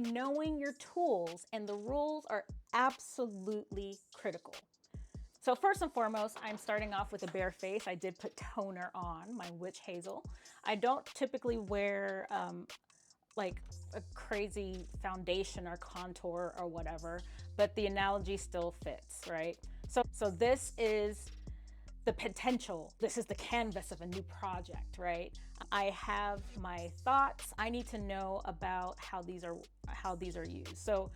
Knowing your tools and the rules are absolutely critical. So first and foremost, I'm starting off with a bare face. I did put toner on, my witch hazel. I don't typically wear like a crazy foundation or contour or whatever, but the analogy still fits, right? So this is the potential. This is the canvas of a new project, right? I have my thoughts. I need to know about how these are used. So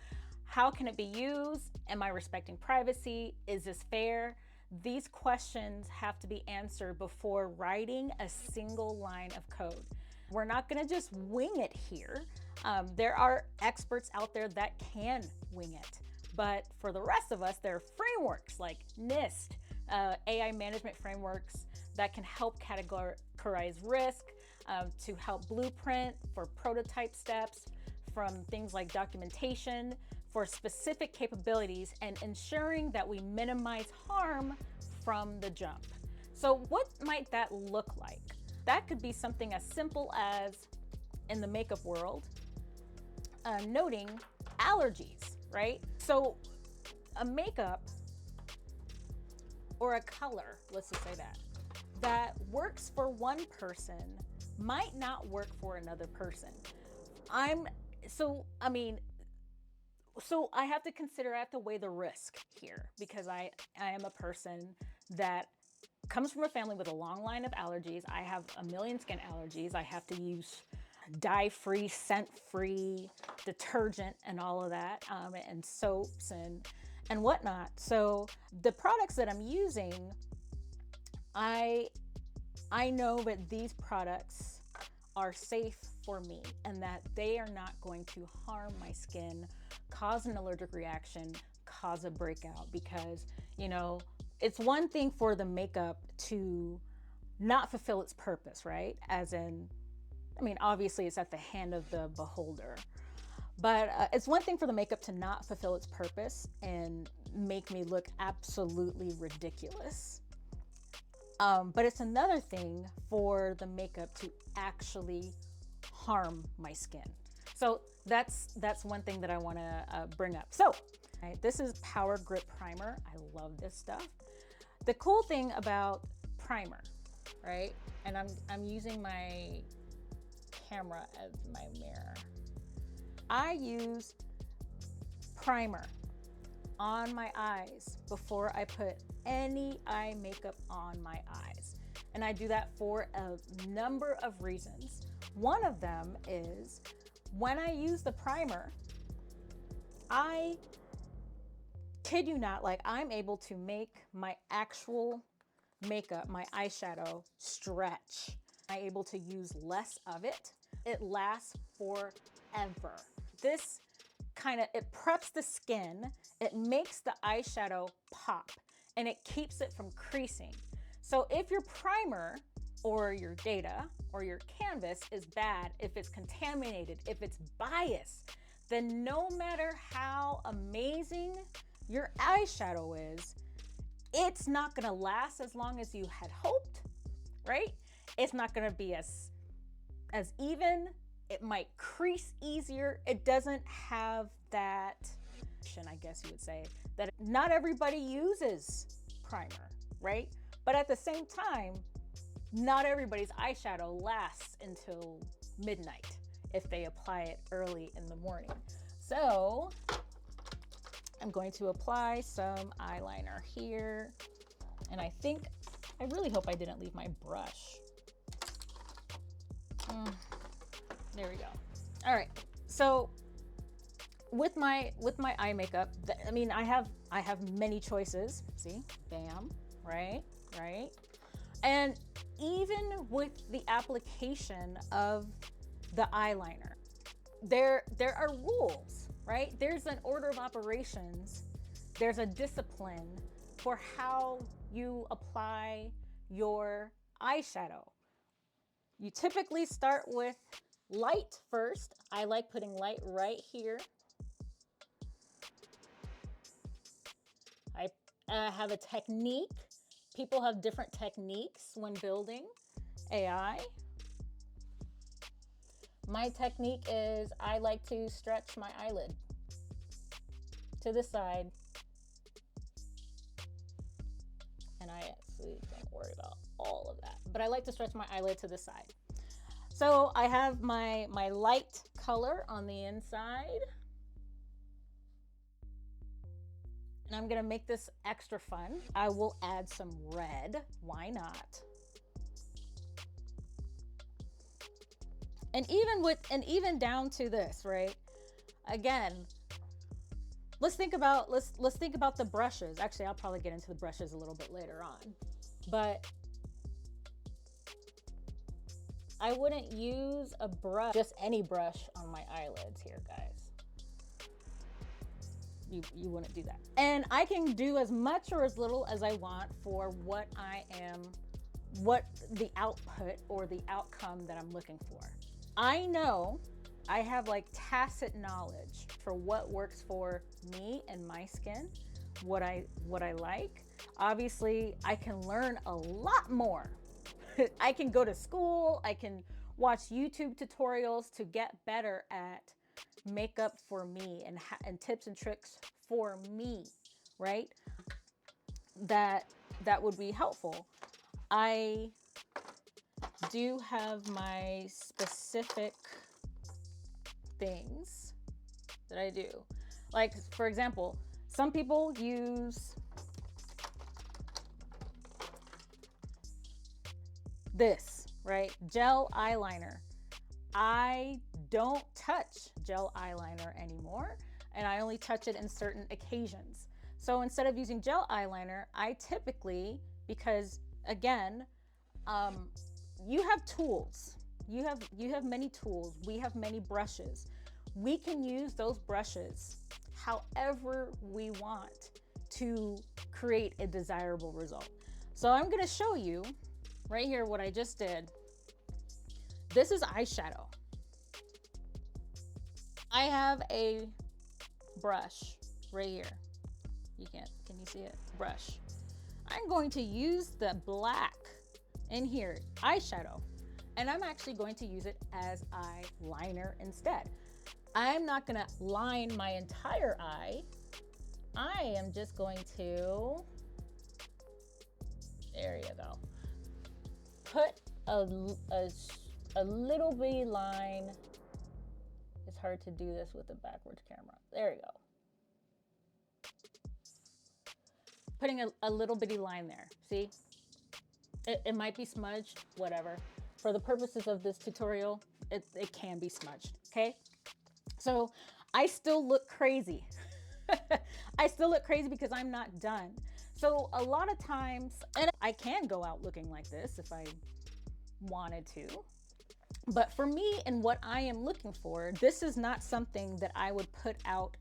how can it be used? Am I respecting privacy? Is this fair? These questions have to be answered before writing a single line of code. We're not going to just wing it here. There are experts out there that can wing it. But for the rest of us, there are frameworks like NIST, AI management frameworks that can help categorize risk, to help blueprint for prototype steps, from things like documentation for specific capabilities, and ensuring that we minimize harm from the jump. So what might that look like? That could be something as simple as, in the makeup world, noting allergies, right? So a makeup or a color, let's just say that works for one person might not work for another person. So I have to consider, I have to weigh the risk here, because I am a person that comes from a family with a long line of allergies. I have a million skin allergies. I have to use dye-free, scent-free detergent and all of that, and soaps and whatnot. So the products that I'm using, I know that these products are safe for me and that they are not going to harm my skin, cause an allergic reaction, cause a breakout. Because, it's one thing for the makeup to not fulfill its purpose, right? Obviously it's at the hand of the beholder. But it's one thing for the makeup to not fulfill its purpose and make me look absolutely ridiculous. But it's another thing for the makeup to actually harm my skin. So that's one thing that I want to bring up. So this is Power Grip Primer. I love this stuff. The cool thing about primer, right? And I'm using my camera as my mirror. I use primer on my eyes before I put any eye makeup on my eyes. And I do that for a number of reasons. One of them is, when I use the primer, I kid you not, I'm able to make my actual makeup, my eyeshadow, stretch. I'm able to use less of it. It lasts forever. This it preps the skin, it makes the eyeshadow pop, and it keeps it from creasing. So if your primer or your data or your canvas is bad, if it's contaminated, if it's biased, then no matter how amazing your eyeshadow is, it's not gonna last as long as you had hoped, right? It's not gonna be as even. It might crease easier. It doesn't have that, I guess you would say, that not everybody uses primer, right? But at the same time, not everybody's eyeshadow lasts until midnight if they apply it early in the morning. So I'm going to apply some eyeliner here. And I really hope I didn't leave my brush. There we go. All right. So with my eye makeup, I have many choices. See, bam, right. And even with the application of the eyeliner, there are rules, right? There's an order of operations. There's a discipline for how you apply your eyeshadow. You typically start with light first. I like putting light right here. I have a technique. People have different techniques when building AI. My technique is I like to stretch my eyelid to the side, and I actually don't worry about all of that, but I like to stretch my eyelid to the side. So I have my light color on the inside, and I'm gonna make this extra fun. I will add some red, why not? And even down to this, right? Again, let's think about the brushes. Actually, I'll probably get into the brushes a little bit later on. But I wouldn't use a brush, just any brush on my eyelids here, guys. You wouldn't do that. And I can do as much or as little as I want for what the output or the outcome that I'm looking for. I know I have like tacit knowledge for what works for me and my skin, what I like. Obviously, I can learn a lot more. I can go to school, I can watch YouTube tutorials to get better at makeup for me and tips and tricks for me, right? That would be helpful. I do have my specific things that I do. Like, for example, some people use this, right? Gel eyeliner. I don't touch gel eyeliner anymore, and I only touch it in certain occasions. So instead of using gel eyeliner, I typically, because again, you have tools. You have many tools. We have many brushes. We can use those brushes however we want to create a desirable result. So I'm gonna show you right here what I just did. This is eyeshadow. I have a brush right here. Can you see it? Brush. I'm going to use the black in here, eyeshadow, and I'm actually going to use it as eyeliner instead. I'm not gonna line my entire eye. I am just going to, there you go, put a little bitty line. It's hard to do this with a backwards camera. There you go. Putting a little bitty line there, see? It might be smudged, whatever. For the purposes of this tutorial, it can be smudged, okay? So I still look crazy. I still look crazy because I'm not done. So a lot of times, and I can go out looking like this if I wanted to, but for me and what I am looking for, this is not something that I would put out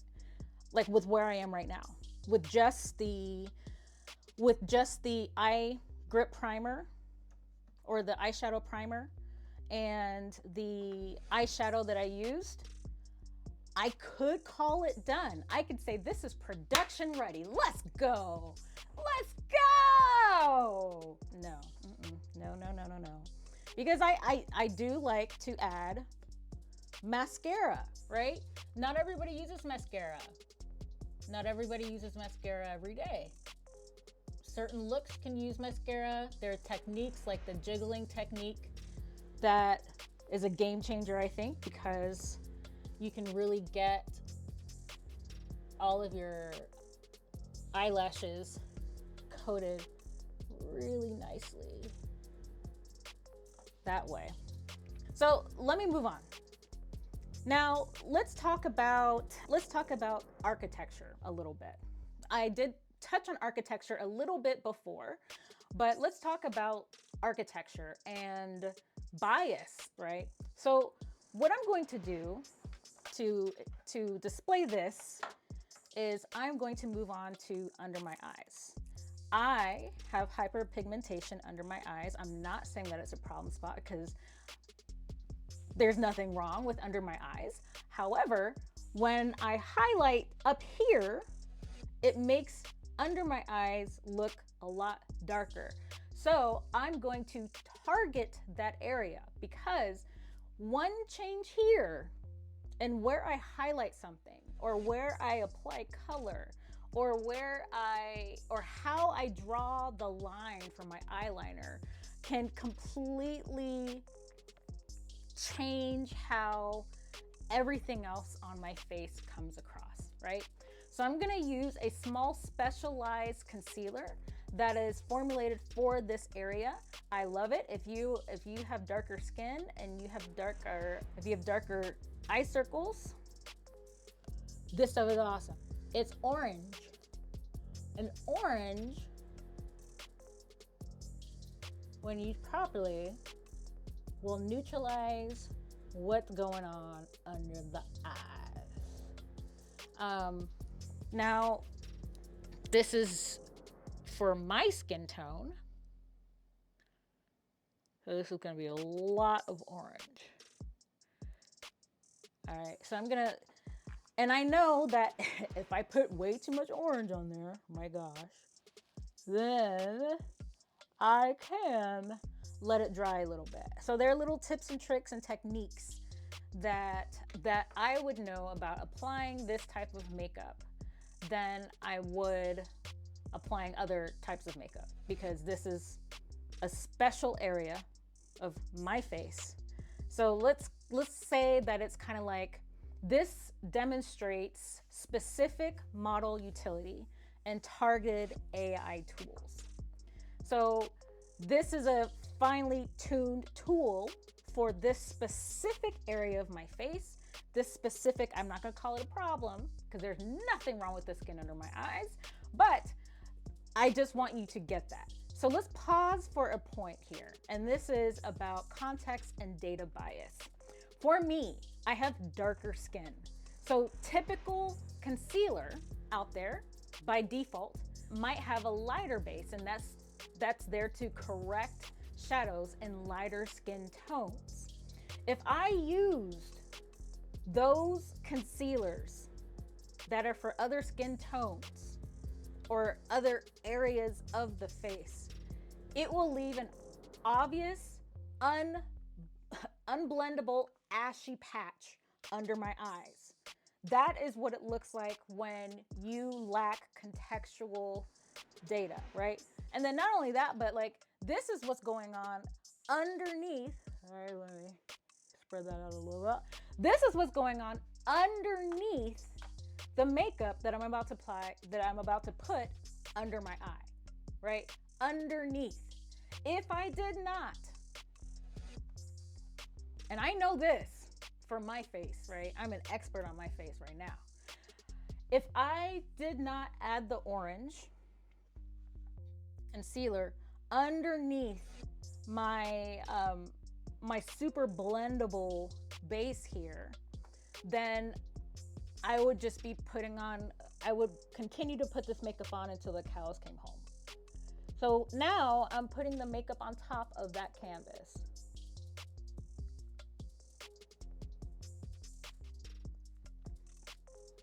like with where I am right now, with just the eye grip primer or the eyeshadow primer and the eyeshadow that I used. I could call it done. I could say this is production ready. Let's go. Let's go. No, no. Because I do like to add mascara, right? Not everybody uses mascara. Not everybody uses mascara every day. Certain looks can use mascara. There are techniques like the jiggling technique that is a game changer, I think, because you can really get all of your eyelashes coated really nicely that way. So let me move on. Now let's talk about architecture a little bit. I did touch on architecture a little bit before, but let's talk about architecture and bias, right? So what I'm going to do to display this is I'm going to move on to under my eyes. I have hyperpigmentation under my eyes. I'm not saying that it's a problem spot because there's nothing wrong with under my eyes. However, when I highlight up here, it makes under my eyes look a lot darker. So I'm going to target that area because one change here and where I highlight something, or where I apply color, or or how I draw the line for my eyeliner can completely change how everything else on my face comes across, right? So I'm gonna use a small specialized concealer that is formulated for this area. I love it. If you have darker skin and if you have darker eye circles, this stuff is awesome. It's orange. And orange, when used properly, will neutralize what's going on under the eyes. Now, this is for my skin tone. So this is gonna be a lot of orange. All right, so I'm gonna, and I know that if I put way too much orange on there, my gosh, then I can let it dry a little bit. So there are little tips and tricks and techniques that I would know about applying this type of makeup than I would applying other types of makeup, because this is a special area of my face. So let's say that it's kind of like this demonstrates specific model utility and targeted AI tools. So this is a finely tuned tool for this specific area of my face. This specific, I'm not gonna call it a problem because there's nothing wrong with the skin under my eyes, but I just want you to get that. So let's pause for a point here. And this is about context and data bias. For me, I have darker skin. So typical concealer out there by default might have a lighter base, and that's there to correct shadows in lighter skin tones. If I used those concealers that are for other skin tones or other areas of the face, it will leave an obvious, unblendable, ashy patch under my eyes. That is what it looks like when you lack contextual data, right? And then not only that, but like this is what's going on underneath. All right, let me spread that out a little bit. This is what's going on underneath the makeup that I'm about to apply, that I'm about to put under my eye, right? Underneath. If I did not, and I know this for my face, right? I'm an expert on my face right now. If I did not add the orange concealer underneath my my super blendable base here, then I would just be I would continue to put this makeup on until the cows came home. So now I'm putting the makeup on top of that canvas.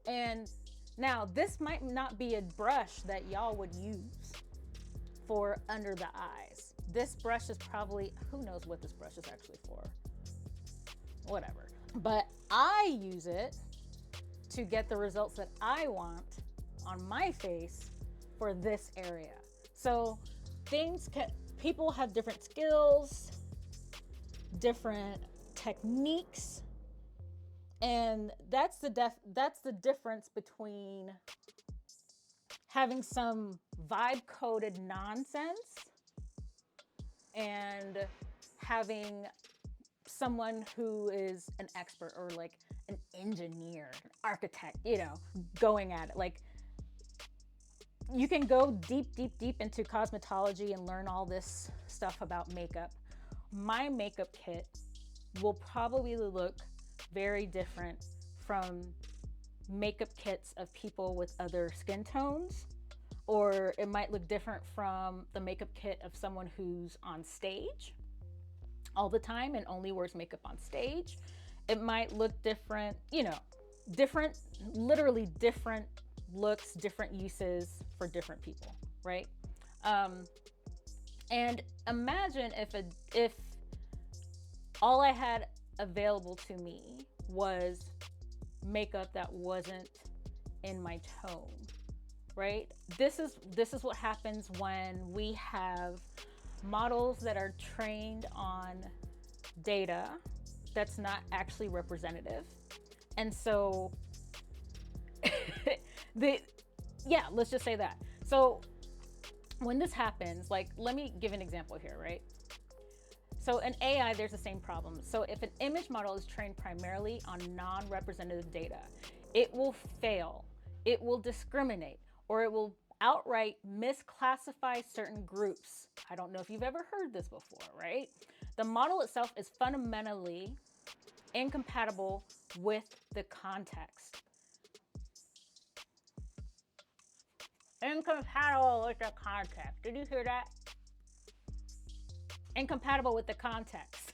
And now this might not be a brush that y'all would use for under the eyes. This brush is probably, who knows what this brush is actually for, whatever. But I use it to get the results that I want on my face for this area. So people have different skills, different techniques, and that's the difference between having some vibe coded nonsense and having someone who is an expert or like an engineer, an architect, going at it. Like, you can go deep into cosmetology and learn all this stuff about makeup. My makeup kit will probably look very different from makeup kits of people with other skin tones, or it might look different from the makeup kit of someone who's on stage all the time and only wears makeup on stage. It might look different, literally different looks, different uses for different people, right? And imagine if all I had available to me was makeup that wasn't in my tone, right? This is what happens when we have models that are trained on data that's not actually representative. And so let's just say that. So when this happens, like, let me give an example here, right? So in AI, there's the same problem. So if an image model is trained primarily on non-representative data, it will fail, it will discriminate, or it will outright misclassify certain groups. I don't know if you've ever heard this before, right? The model itself is fundamentally incompatible with the context. Incompatible with the context. Did you hear that? Incompatible with the context.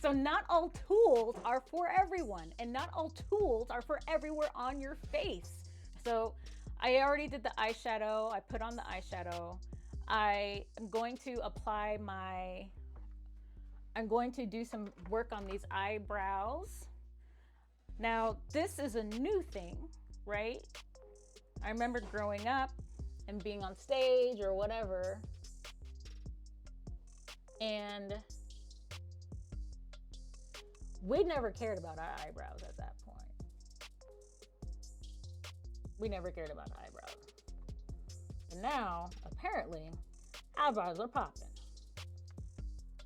So not all tools are for everyone, and not all tools are for everywhere on your face. So I already did the eyeshadow. I put on the eyeshadow. I'm going to do some work on these eyebrows. Now, this is a new thing, right? I remember growing up and being on stage or whatever, and we never cared about our eyebrows at that point. We never cared about eyebrows. And now, apparently, eyebrows are popping.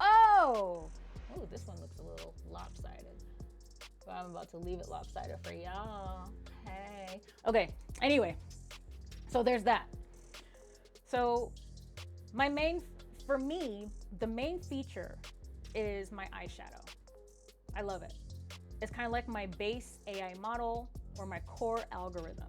Oh, this one looks a little lopsided. But I'm about to leave it lopsided for y'all. Hey. Okay, anyway, so there's that. So for me, the main feature is my eyeshadow. I love it. It's kind of like my base AI model or my core algorithm.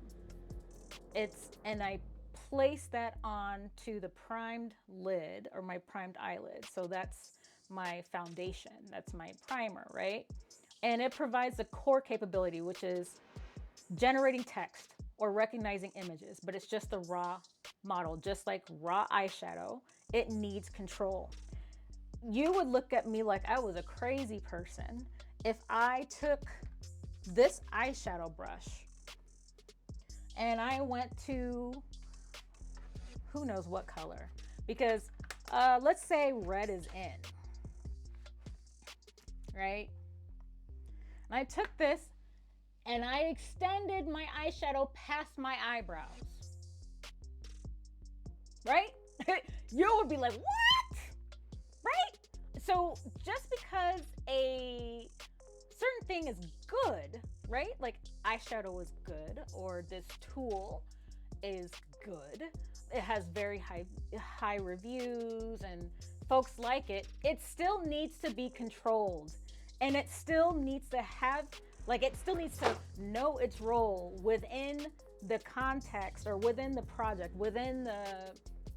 And I place that onto the primed lid or my primed eyelid. So that's my foundation. That's my primer, right? And it provides the core capability, which is generating text or recognizing images, but it's just the raw model, just like raw eyeshadow. It needs control. You would look at me like I was a crazy person if I took this eyeshadow brush and I went to who knows what color, because let's say red is in, right? And I took this and I extended my eyeshadow past my eyebrows, right? You would be like, what? Right? So just because a certain thing is good, right? Like eyeshadow is good, or this tool is good. It has very high reviews and folks like it. It still needs to be controlled, and it still needs to know its role within the context or within the project, within the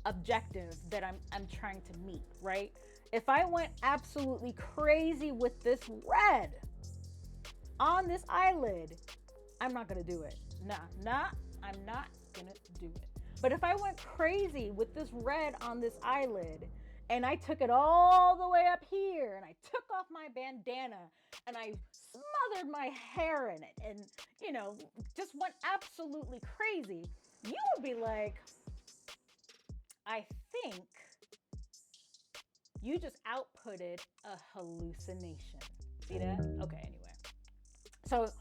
objective that I'm trying to meet, right? If I went absolutely crazy with this red on this eyelid, I'm not gonna do it. I'm not gonna do it. But if I went crazy with this red on this eyelid and I took it all the way up here and I took off my bandana and I smothered my hair in it and, just went absolutely crazy, you would be like, I think you just outputted a hallucination. See that? Okay, anyway. So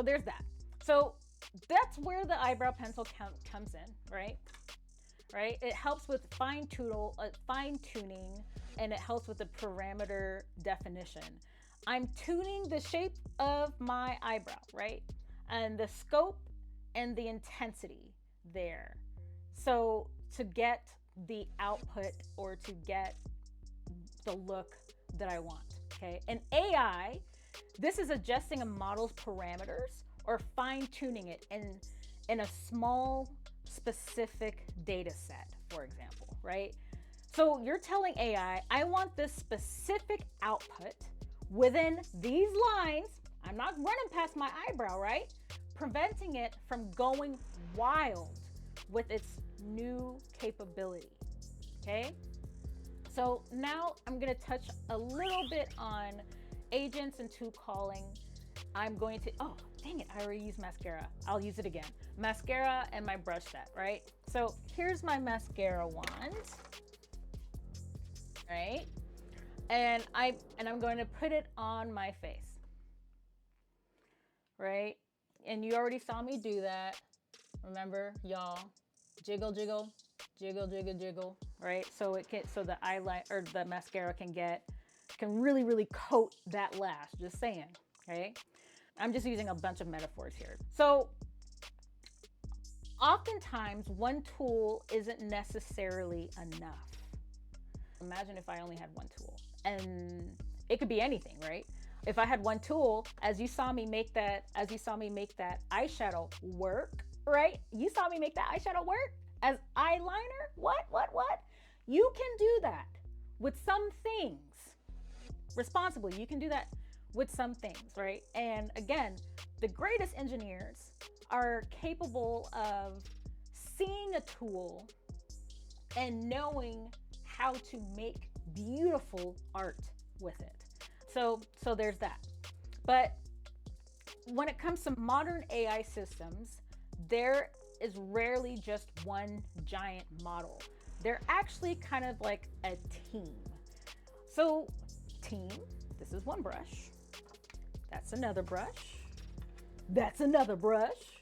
there's that. So that's where the eyebrow pencil comes in, right? Right? It helps with fine tuning, and it helps with the parameter definition. I'm tuning the shape of my eyebrow, right? And the scope and the intensity there. So to get the output or to get the look that I want, okay? In AI, this is adjusting a model's parameters or fine-tuning it in a small, specific data set, for example, right? So you're telling AI, I want this specific output within these lines. I'm not running past my eyebrow, right? Preventing it from going wild with its new capability, okay? So now I'm going to touch a little bit on agents and tool calling. I'm going to, oh, dang it, I already used mascara. I'll use it again. Mascara and my brush set, right? So here's my mascara wand, right? And I'm going to put it on my face, right? And you already saw me do that. Remember, y'all, jiggle, jiggle, jiggle, jiggle, jiggle, right? So it can, so the eyeliner or the mascara can really, really coat that lash. Just saying, okay? I'm just using a bunch of metaphors here. So oftentimes one tool isn't necessarily enough. Imagine if I only had one tool, and it could be anything, right? If I had one tool, as you saw me make that eyeshadow work, right? You saw me make that eyeshadow work as eyeliner. What? You can do that with some things responsibly. You can do that with some things, right? And again, the greatest engineers are capable of seeing a tool and knowing how to make beautiful art with it. So there's that. But when it comes to modern AI systems, there is rarely just one giant model. They're actually kind of like a team. So team, this is one brush. That's another brush. That's another brush.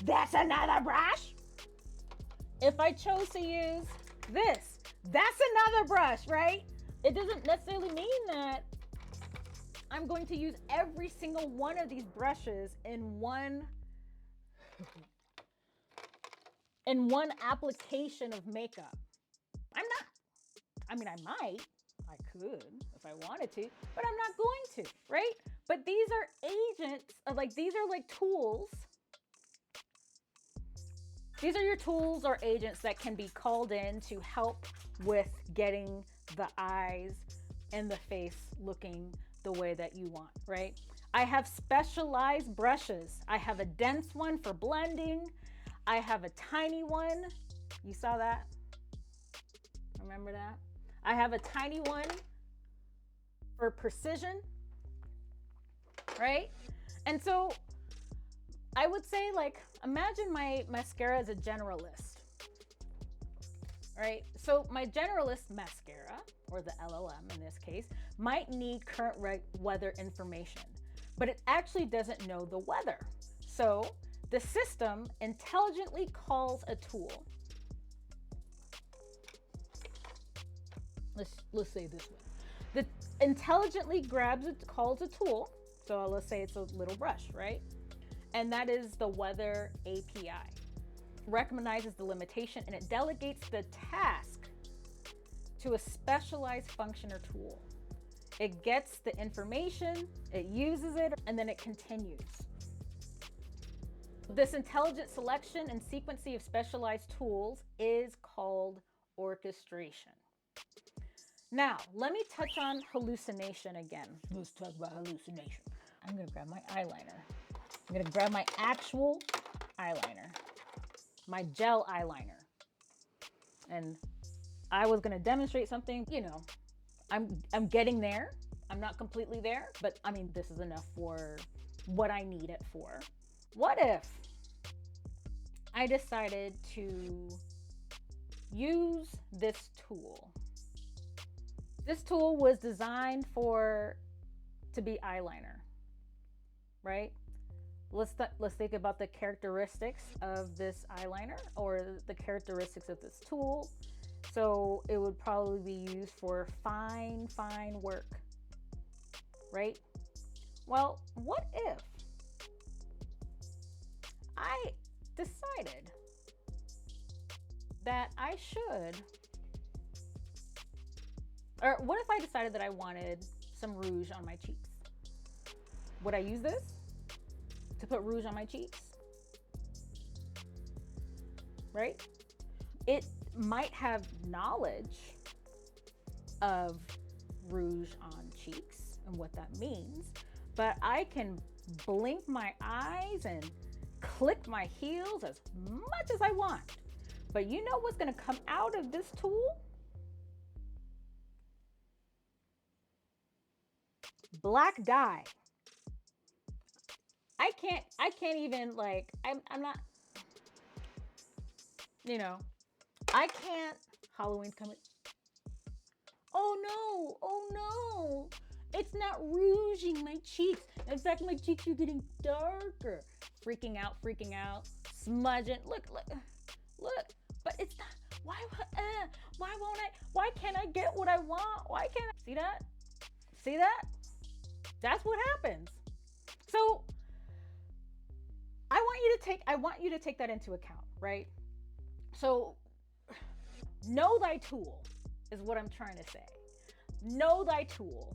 That's another brush. If I chose to use this, that's another brush, right? It doesn't necessarily mean that I'm going to use every single one of these brushes in one application of makeup. I'm not. I mean, I might. I could if I wanted to, but I'm not going to, right? But these are agents, these are like tools. These are your tools or agents that can be called in to help with getting the eyes and the face looking the way that you want, right? I have specialized brushes. I have a dense one for blending. I have a tiny one. You saw that? Remember that? I have a tiny one for precision, right? And so I would say, like, imagine my mascara as a generalist, right? So my generalist mascara, or the LLM in this case, might need current weather information, but it actually doesn't know the weather. So the system intelligently calls a tool. Let's say this one. The intelligently calls a tool. So let's say it's a little brush, right? And that is the weather API. Recognizes the limitation and it delegates the task to a specialized function or tool. It gets the information, it uses it, and then it continues. This intelligent selection and sequencing of specialized tools is called orchestration. Now, let me touch on hallucination again. Let's talk about hallucination. I'm gonna grab my eyeliner. I'm gonna grab my actual eyeliner, my gel eyeliner. And I was gonna demonstrate something, I'm getting there. I'm not completely there, but I mean, this is enough for what I need it for. What if I decided to use this tool? This tool was designed to be eyeliner, right? Let's think about the characteristics of this eyeliner or the characteristics of this tool. So it would probably be used for fine work, right? Well, what if I decided that I should, or what if I decided that I wanted some rouge on my cheeks? Would I use this to put rouge on my cheeks? Right? It might have knowledge of rouge on cheeks and what that means, but I can blink my eyes and click my heels as much as I want. But you know what's going to come out of this tool? Black dye. I can't even like I'm not, you know, I can't. Halloween's coming. Oh no, oh no. It's not rouging my cheeks. In fact, my cheeks are getting darker. Freaking out, smudging. Look, look, look. But it's not. Why won't I? Why can't I get what I want? Why can't I? See that? See that? That's what happens. So I want you to take that into account, right? So know thy tool is what I'm trying to say. Know thy tool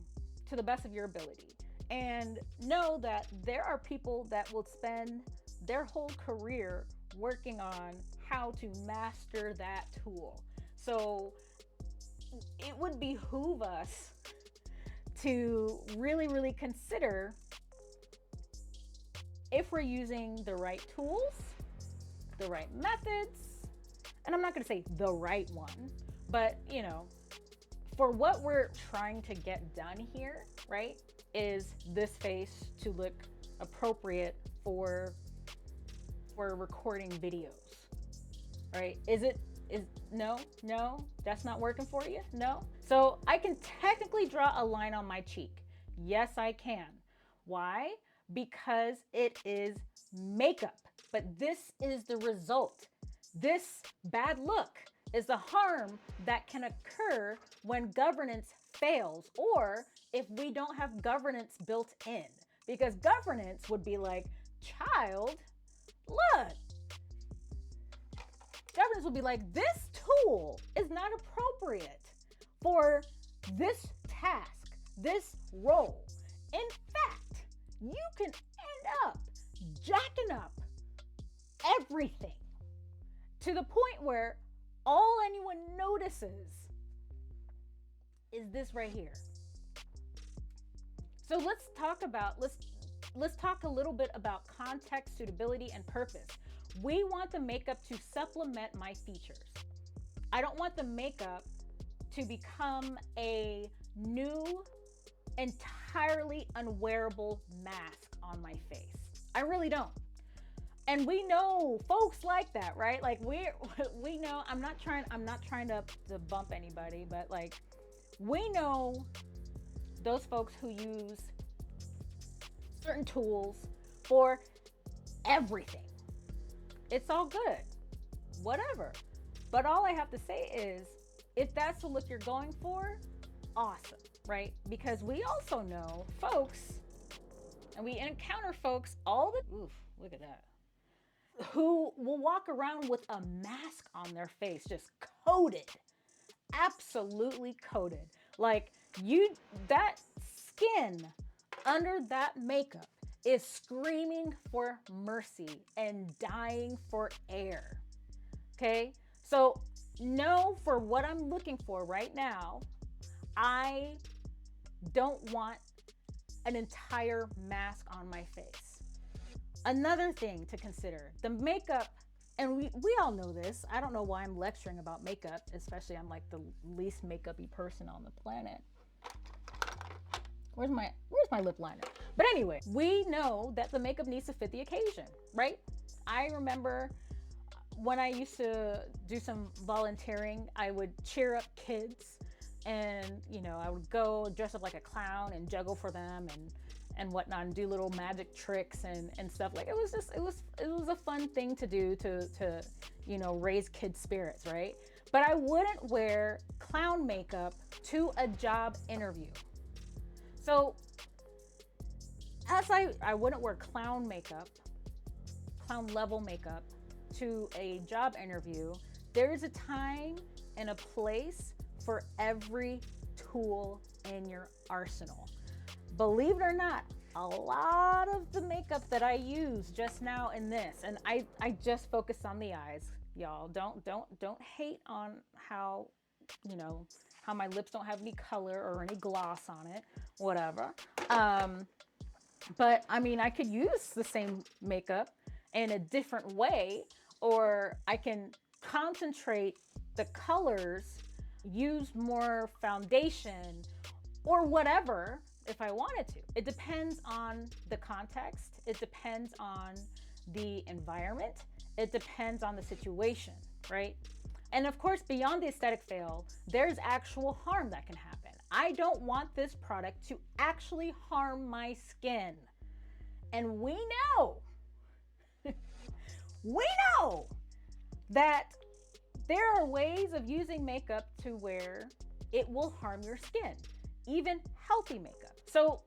to the best of your ability. And know that there are people that will spend their whole career working on how to master that tool. So it would behoove us to really, really consider if we're using the right tools, the right methods, and I'm not going to say the right one, but for what we're trying to get done here, right, is this face to look appropriate for recording videos, right? Is no, that's not working for you? No? So I can technically draw a line on my cheek. Yes, I can. Why? Because it is makeup. But this is the result. This bad look is the harm that can occur when governance fails, or if we don't have governance built in. Because governance would be like, child, look. Governance would be like, this tool is not appropriate for this task, this role. In fact, you can end up jacking up everything to the point where all anyone notices is this right here. So let's talk a little bit about context, suitability, and purpose. We want the makeup to supplement my features. I don't want the makeup to become a new, entirely unwearable mask on my face. I really don't. And we know folks like that, right? Like we know, I'm not trying to bump anybody, but like we know those folks who use certain tools for everything. It's all good, whatever. But all I have to say is, if that's the look you're going for, awesome, right? Because we also know folks, and we encounter folks all the, oof, look at that, who will walk around with a mask on their face, just coated, absolutely coated. Like that skin under that makeup is screaming for mercy and dying for air. Okay? So, no, for what I'm looking for right now, I don't want an entire mask on my face. Another thing to consider, the makeup, and we all know this. I don't know why I'm lecturing about makeup, especially I'm like the least makeup-y person on the planet. Where's my lip liner? But anyway, we know that the makeup needs to fit the occasion, right? I remember when I used to do some volunteering, I would cheer up kids, and I would go dress up like a clown and juggle for them and whatnot, and do little magic tricks and stuff. Like it was a fun thing to do to raise kids' spirits, right? But I wouldn't wear clown makeup to a job interview. So as I wouldn't wear clown level makeup to a job interview, there is a time and a place for every tool in your arsenal. Believe it or not, a lot of the makeup that I use just now in this, and I just focus on the eyes, y'all. Don't hate on how how my lips don't have any color or any gloss on it, whatever. But I mean, I could use the same makeup in a different way, or I can concentrate the colors, use more foundation or whatever if I wanted to. It depends on the context. It depends on the environment. It depends on the situation, right? And of course, beyond the aesthetic fail, there's actual harm that can happen. I don't want this product to actually harm my skin. And we know, we know that there are ways of using makeup to where it will harm your skin, even healthy makeup. So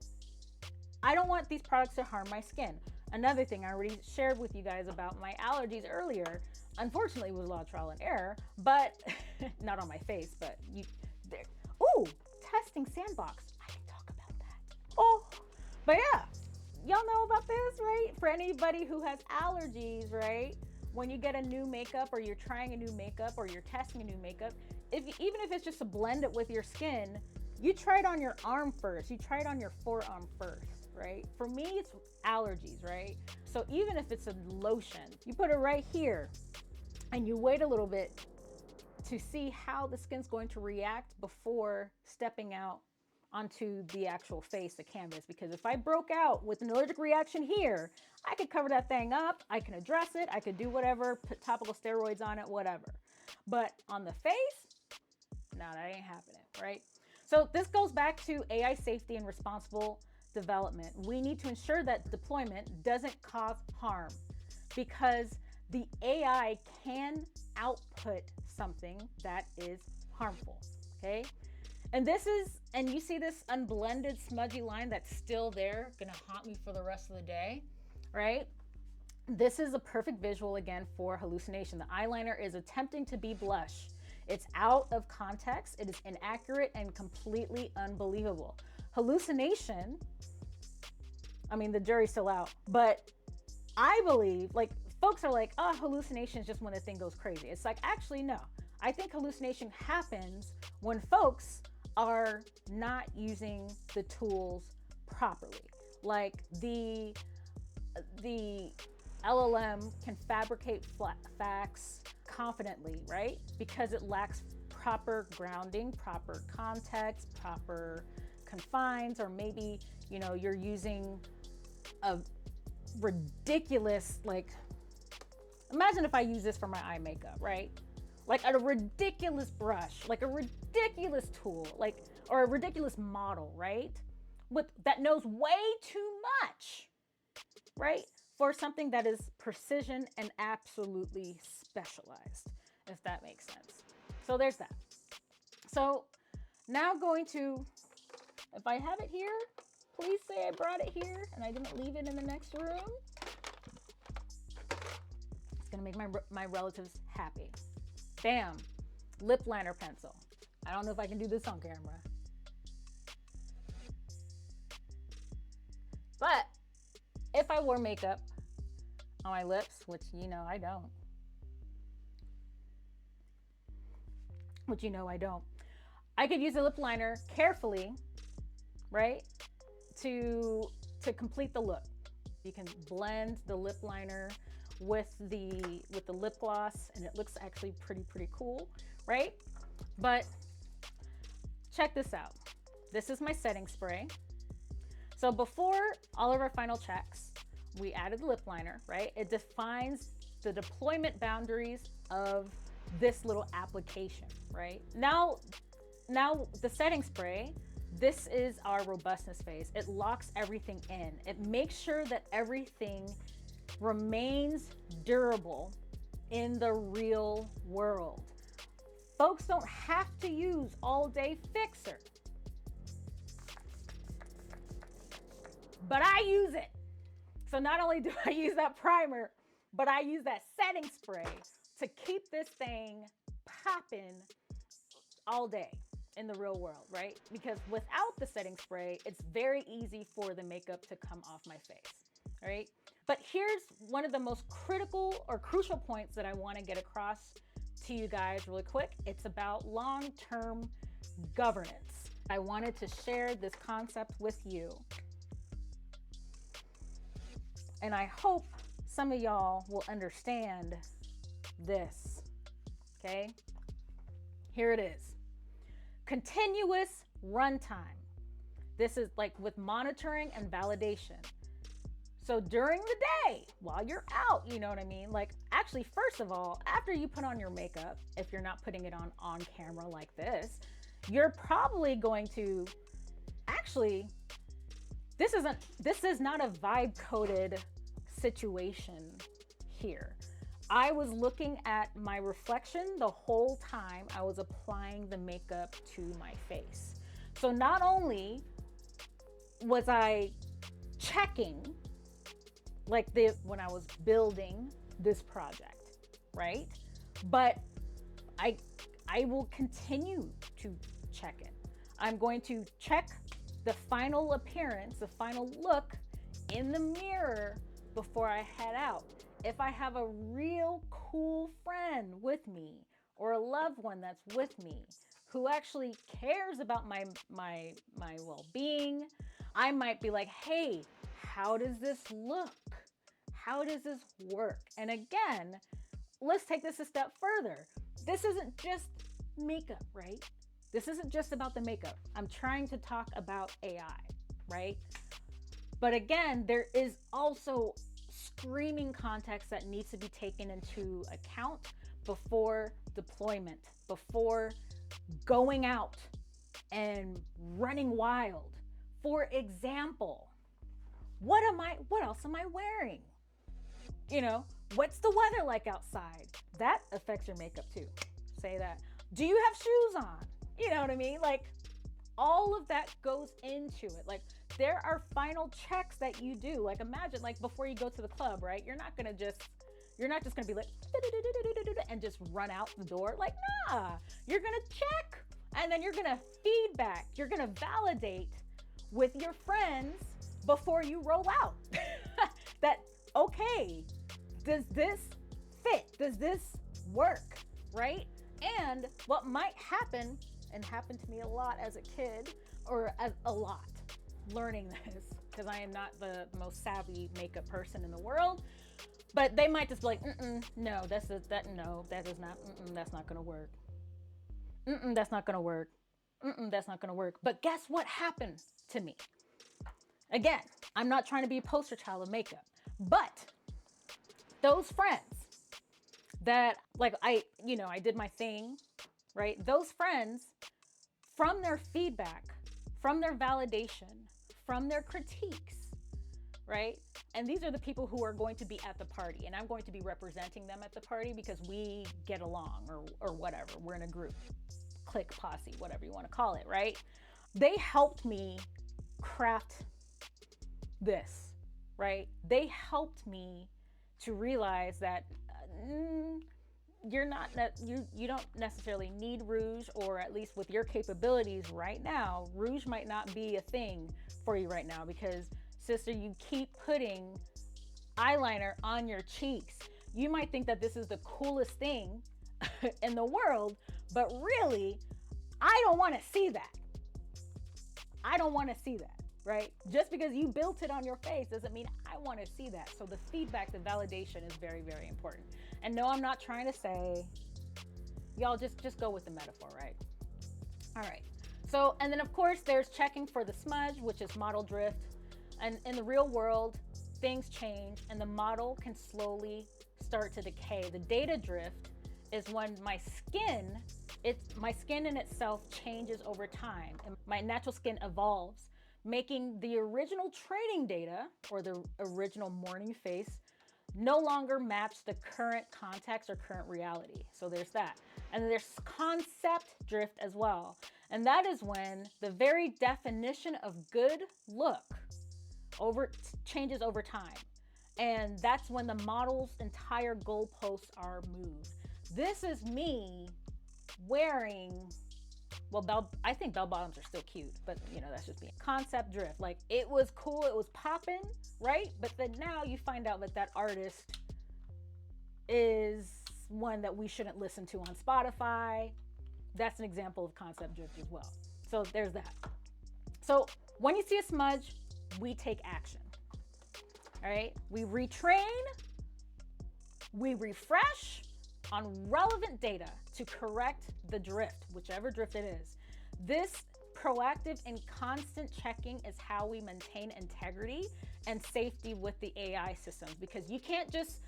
I don't want these products to harm my skin. Another thing I already shared with you guys about my allergies earlier, unfortunately, it was a lot of trial and error, but not on my face, but you there. Ooh, testing sandbox. I can talk about that. Oh, but yeah, y'all know about this, right? For anybody who has allergies, right? When you get a new makeup or you're trying a new makeup or you're testing a new makeup, even if it's just to blend it with your skin, you try it on your arm first. You try it on your forearm first, right? For me, it's allergies, right? So even if it's a lotion, you put it right here and you wait a little bit to see how the skin's going to react before stepping out onto the actual face, the canvas. Because if I broke out with an allergic reaction here, I could cover that thing up, I can address it, I could do whatever, put topical steroids on it, whatever. But on the face, no, that ain't happening, right? So this goes back to AI safety and responsible development. We need to ensure that deployment doesn't cause harm, because the AI can output something that is harmful, okay? And you see this unblended smudgy line that's still there, gonna haunt me for the rest of the day, right? This is a perfect visual again for hallucination. The eyeliner is attempting to be blush. It's out of context, it is inaccurate and completely unbelievable. Hallucination, I mean, the jury's still out, but I believe, like, folks are like, oh, hallucination is just when the thing goes crazy. It's like, actually, no. I think hallucination happens when folks are not using the tools properly. Like the LLM can fabricate facts confidently, right? Because it lacks proper grounding, proper context, proper confines, or maybe, you know, you're using a ridiculous, like, imagine if I use this for my eye makeup, right? Like a ridiculous brush, like a ridiculous tool, like, or a ridiculous model, right? That knows way too much, right? For something that is precision and absolutely specialized, if that makes sense. So there's that. So now going to, if I have it here, please say I brought it here and I didn't leave it in the next room. It's gonna make my relatives happy. Bam, lip liner pencil. I don't know if I can do this on camera. But if I wore makeup on my lips, which you know I don't, I could use a lip liner carefully, right? To complete the look. You can blend the lip liner with the lip gloss and it looks actually pretty cool, right? But check this out. This is my setting spray. So before all of our final checks, we added the lip liner, right? It defines the deployment boundaries of this little application, right? Now the setting spray, this is our robustness phase. It locks everything in. It makes sure that everything remains durable in the real world. Folks don't have to use all day fixer, but I use it. So not only do I use that primer, but I use that setting spray to keep this thing popping all day in the real world, right? Because without the setting spray, it's very easy for the makeup to come off my face, right? But here's one of the most critical or crucial points that I want to get across to you guys really quick. It's about long-term governance. I wanted to share this concept with you. And I hope some of y'all will understand this, okay? Here it is. Continuous runtime. This is like with monitoring and validation. So during the day, while you're out, you know what I mean? Like, actually, first of all, after you put on your makeup, if you're not putting it on camera like this, you're probably going to actually, this is not a vibe coded situation here. I was looking at my reflection the whole time I was applying the makeup to my face. So not only was I checking like when I was building this project, right? But I will continue to check it. I'm going to check the final appearance, the final look in the mirror before I head out. If I have a real cool friend with me or a loved one that's with me who actually cares about my well-being, I might be like, "Hey, how does this look? How does this work?" And again, let's take this a step further. This isn't just makeup, right? This isn't just about the makeup. I'm trying to talk about AI, right? But again, there is also screaming context that needs to be taken into account before deployment, before going out and running wild. For example, what else am I wearing? You know, what's the weather like outside? That affects your makeup too. Say that. Do you have shoes on? You know what I mean? Like, all of that goes into it. Like, there are final checks that you do. Like, imagine, like, before you go to the club, right? You're not just gonna be like and just run out the door. Like, nah, you're gonna check, and then you're gonna feedback. You're gonna validate with your friends before you roll out. That, okay, does this fit? Does this work, right? And what might happen, and happened to me a lot as a kid, or as a lot learning this, because I am not the most savvy makeup person in the world, but they might just be like, no, that's not gonna work. That's not gonna work. That's not gonna work. But guess what happened to me? Again, I'm not trying to be a poster child of makeup, but those friends that, like, I did my thing, right? Those friends, from their feedback, from their validation, from their critiques, right? And these are the people who are going to be at the party, and I'm going to be representing them at the party because we get along, or whatever. We're in a group, clique, posse, whatever you want to call it, right? They helped me craft this, right? They helped me to realize that you don't necessarily need rouge, or at least with your capabilities right now, rouge might not be a thing for you right now, because, sister, you keep putting eyeliner on your cheeks. You might think that this is the coolest thing in the world, but really, I don't want to see that. I don't want to see that, right? Just because you built it on your face doesn't mean I want to see that. So the feedback, the validation is very, very important. And no, I'm not trying to say, y'all just go with the metaphor, right? All right. So, and then of course there's checking for the smudge, which is model drift. And in the real world, things change and the model can slowly start to decay. The data drift is when my skin in itself changes over time, and my natural skin evolves, making the original training data, or the original morning face, no longer match the current context or current reality. So there's that. And then there's concept drift as well. And that is when the very definition of good look changes over time. And that's when the model's entire goalposts are moved. This is me wearing, well, I think bell bottoms are still cute, but that's just me. Concept drift, like, it was cool, it was popping, right? But then now you find out that artist is one that we shouldn't listen to on Spotify. That's an example of concept drift as well. So there's that. So when you see a smudge, we take action. All right, we retrain, we refresh on relevant data to correct the drift, whichever drift it is. This proactive and constant checking is how we maintain integrity and safety with the AI systems, because you can't just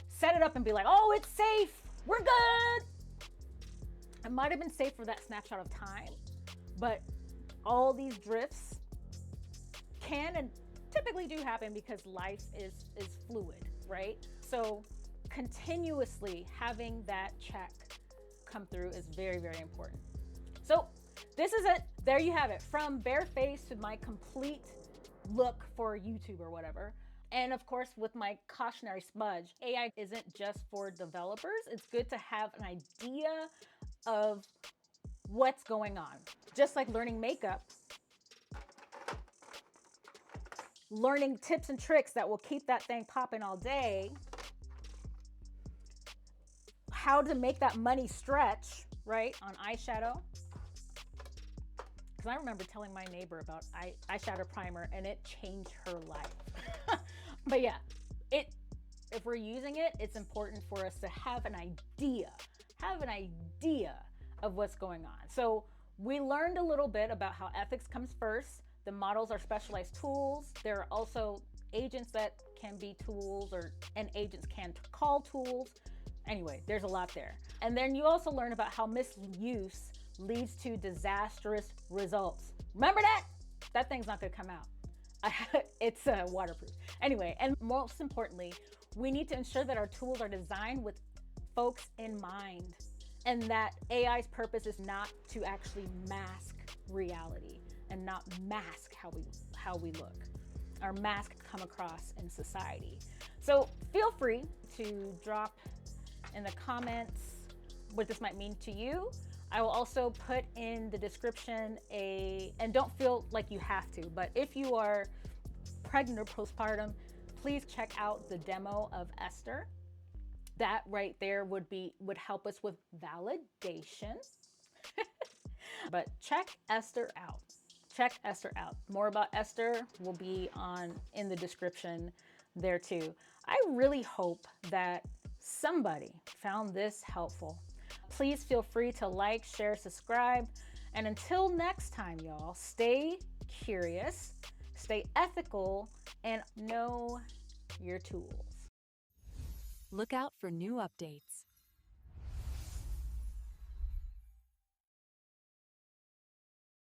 set it up and be like, oh, it's safe, we're good. It might have been safe for that snapshot of time, but all these drifts can and typically do happen because life is fluid, right? So continuously having that check come through is very, very important. So this is it. There you have it. From bare face to my complete look for YouTube or whatever. And of course, with my cautionary smudge, AI isn't just for developers. It's good to have an idea of what's going on. Just like learning makeup, learning tips and tricks that will keep that thing popping all day, how to make that money stretch, right, on eyeshadow. Because I remember telling my neighbor about eyeshadow primer and it changed her life. But yeah, if we're using it, it's important for us to have an idea of what's going on. So we learned a little bit about how ethics comes first. The models are specialized tools. There are also agents that can be tools, and agents can call tools. Anyway, there's a lot there. And then you also learn about how misuse leads to disastrous results. Remember that? That thing's not gonna come out. It's waterproof. Anyway, and most importantly, we need to ensure that our tools are designed with folks in mind, and that AI's purpose is not to actually mask reality and not mask how we look or mask come across in society. So feel free to drop in the comments what this might mean to you. I will also put in the description and don't feel like you have to, but if you are pregnant or postpartum, please check out the demo of Ester. That right there would help us with validation. But check Ester out. Check Ester out. More about Ester will be in the description there too. I really hope that somebody found this helpful. Please feel free to like, share, subscribe. And until next time, y'all, stay curious, stay ethical, and know your tools. Look out for new updates.